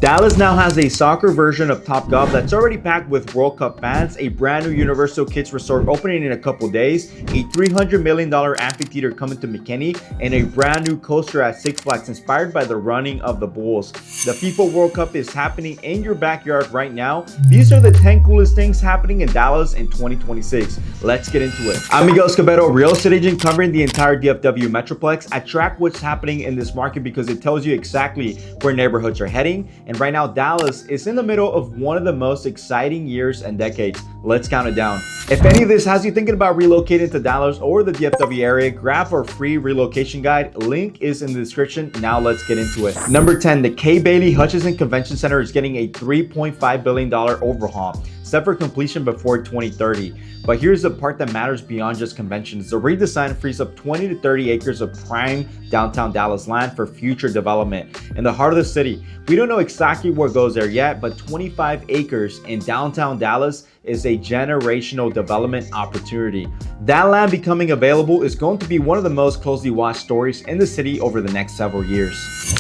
Dallas now has a soccer version of Topgolf that's already packed with World Cup fans, a brand new Universal Kids Resort opening in a couple days, a $300 million amphitheater coming to McKinney, and a brand new coaster at Six Flags inspired by the running of the bulls. The FIFA World Cup is happening in your backyard right now. These are the 10 coolest things happening in Dallas in 2026. Let's get into it. I'm Miguel Escobedo, real estate agent covering the entire DFW Metroplex. I track what's happening in this market because it tells you exactly where neighborhoods are heading. And right now, Dallas is in the middle of one of the most exciting years and decades. Let's count it down. If any of this has you thinking about relocating to Dallas or the DFW area, grab our free relocation guide. Link is in the description. Now let's get into it. Number 10, the K. Bailey Hutchison Convention Center is getting a $3.5 billion overhaul, set for completion before 2030. But here's the part that matters beyond just conventions. The redesign frees up 20 to 30 acres of prime downtown Dallas land for future development. In the heart of the city, we don't know exactly what goes there yet, but 25 acres in downtown Dallas is a generational development opportunity. That land becoming available is going to be one of the most closely watched stories in the city over the next several years.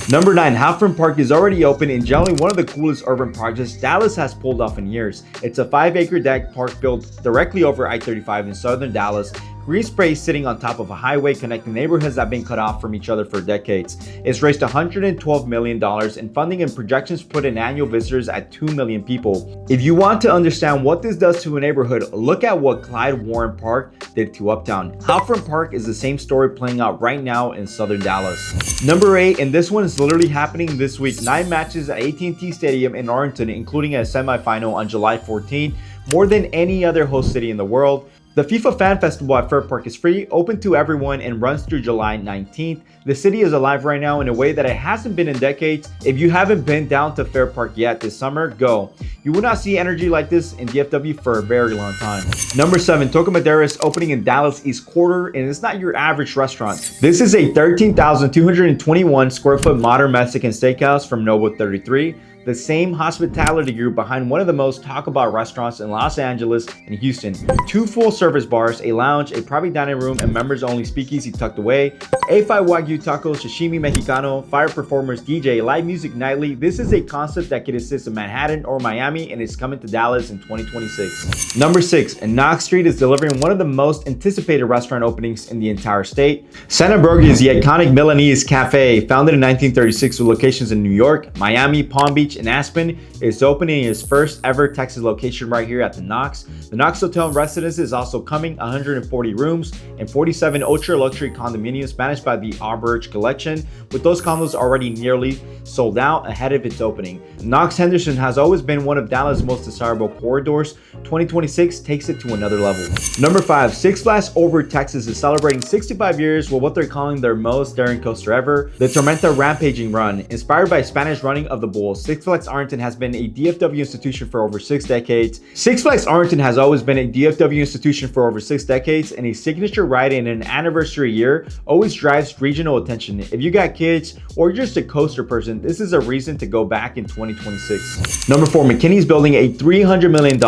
Number 9, Halperin Park is already open and generally one of the coolest urban projects Dallas has pulled off in years. It's a 5-acre deck park built directly over I-35 in southern Dallas. Green space sitting on top of a highway connecting neighborhoods that have been cut off from each other for decades. It's raised $112 million in funding and projections put in annual visitors at 2 million people. If you want to understand what this does to a neighborhood, look at what Clyde Warren Park did to Uptown. Halperin Park is the same story playing out right now in southern Dallas. Number 8, and this one is literally happening this week. 9 matches at AT&T Stadium in Arlington, including a semifinal on July 14, more than any other host city in the world. The FIFA Fan Festival at Fair Park is free, open to everyone, and runs through July 19th. The city is alive right now in a way that it hasn't been in decades. If you haven't been down to Fair Park yet this summer, go. You will not see energy like this in DFW for a very long time. Number 7, Toca Madera is opening in Dallas East Quarter, and it's not your average restaurant. This is a 13,221 square foot modern Mexican steakhouse from Noble 33. The same hospitality group behind one of the most talked about restaurants in Los Angeles and Houston. 2 full service bars, a lounge, a private dining room, and members only speakeasy tucked away. A5 Wagyu tacos, sashimi Mexicano, fire performers, DJ, live music nightly. This is a concept that could exist in Manhattan or Miami, and it's coming to Dallas in 2026. Number 6, and Knox Street is delivering one of the most anticipated restaurant openings in the entire state. Sant Ambroeus, the iconic Milanese cafe, founded in 1936 with locations in New York, Miami, Palm Beach, and Aspen, is opening its first ever Texas location right here at the Knox. The Knox Hotel and Residence is also coming, 140 rooms and 47 ultra luxury condominiums managed by the Auberge Collection, with those condos already nearly sold out ahead of its opening. Knox-Henderson has always been one of Dallas' most desirable corridors. 2026 takes it to another level. Number 5, Six Flags Over Texas is celebrating 65 years with what they're calling their most daring coaster ever, the Tormenta Rampaging Run. Inspired by Spanish running of the bulls, Six Flags Arlington has been a DFW institution for over 6 decades. Six Flags Arlington has always been a DFW institution for over 6 decades, and a signature ride in an anniversary year always drives regional attention. If you got kids or you're just a coaster person, this is a reason to go back in 2026. Number 4, McKinney is building a $300 million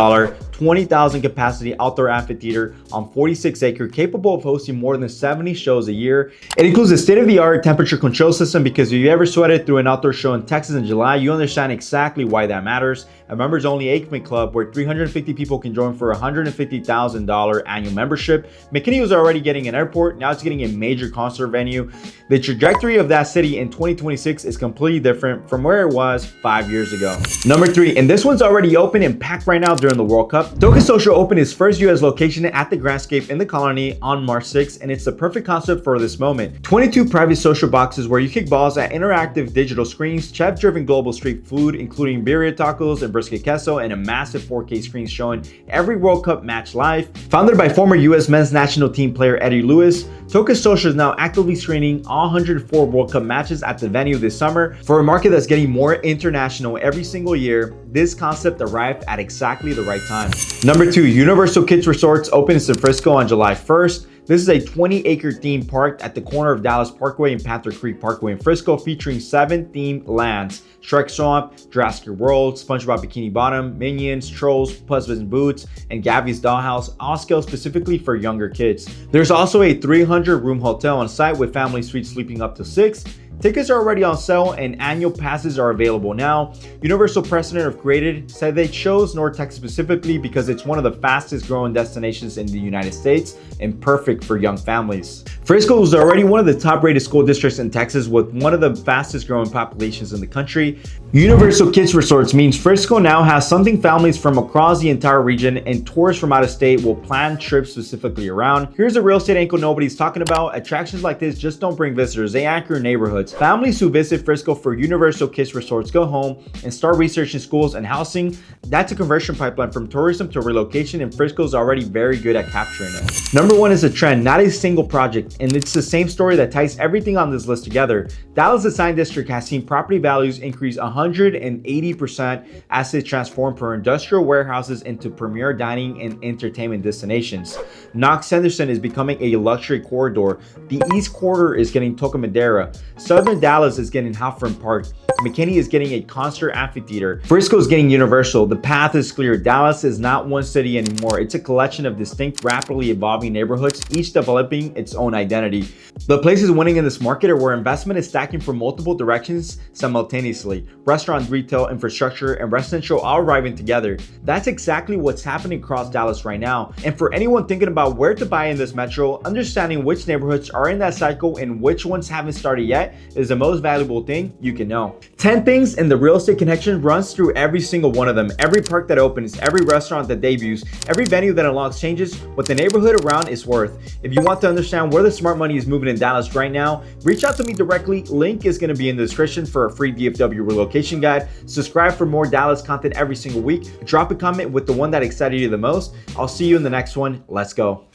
20,000 capacity outdoor amphitheater on 46 acres, capable of hosting more than 70 shows a year. It includes a state-of-the-art temperature control system because if you ever sweated through an outdoor show in Texas in July, you understand exactly why that matters. A members-only Aikman Club where 350 people can join for a $150,000 annual membership. McKinney was already getting an airport, now it's getting a major concert venue. The trajectory of that city in 2026 is completely different from where it was 5 years ago. Number 3, and this one's already open and packed right now during the World Cup. Toca Social opened its first US location at the Grandscape in the Colony on March 6th, and it's the perfect concept for this moment. 22 private social boxes where you kick balls at interactive digital screens, chef-driven global street food including birria tacos and brisket queso, and a massive 4K screen showing every World Cup match live. Founded by former US men's national team player Eddie Lewis, Toca Social is now actively screening all 104 World Cup matches at the venue this summer. For a market that's getting more international every single year, this concept arrived at exactly the right time. Number 2, Universal Kids Resorts opens in Frisco on July 1st. This is a 20-acre theme park at the corner of Dallas Parkway and Panther Creek Parkway in Frisco, featuring 7 themed lands: Shrek Swamp, Jurassic World, SpongeBob Bikini Bottom, Minions, Trolls, Puss in Boots, and Gabby's Dollhouse, all scaled specifically for younger kids. There's also a 300-room hotel on site with family suites sleeping up to 6. Tickets are already on sale and annual passes are available now. Universal president of Created said they chose North Texas specifically because it's one of the fastest growing destinations in the United States and perfect for young families. Frisco is already one of the top rated school districts in Texas with one of the fastest growing populations in the country. Universal Kids Resorts means Frisco now has something families from across the entire region and tourists from out of state will plan trips specifically around. Here's a real estate angle nobody's talking about. Attractions like this just don't bring visitors, they anchor neighborhoods. Families who visit Frisco for Universal Kids Resorts go home and start researching schools and housing. That's a conversion pipeline from tourism to relocation, and Frisco is already very good at capturing it. Number one is a trend, not a single project, and it's the same story that ties everything on this list together. Dallas Design District has seen property values increase 180% as it transformed from industrial warehouses into premier dining and entertainment destinations. Knox-Henderson is becoming a luxury corridor. The East Quarter is getting Toca, Madera. Southern Dallas is getting Halperin Park. McKinney is getting a concert amphitheater. Frisco is getting Universal. The path is clear. Dallas is not one city anymore. It's a collection of distinct, rapidly evolving neighborhoods, each developing its own identity. The places winning in this market are where investment is stacking from multiple directions simultaneously. Restaurant, retail, infrastructure, and residential all arriving together. That's exactly what's happening across Dallas right now. And for anyone thinking about where to buy in this metro, understanding which neighborhoods are in that cycle and which ones haven't started yet is the most valuable thing you can know. 10 things in the real estate connection runs through every single one of them. Every park that opens, every restaurant that debuts, every venue that unlocks changes what the neighborhood around is worth. If you want to understand where the smart money is moving in Dallas right now, reach out to me directly. Link is going to be in the description for a free DFW relocation guide. Subscribe for more Dallas content every single week. Drop a comment with the one that excited you the most. I'll see you in the next one. Let's go.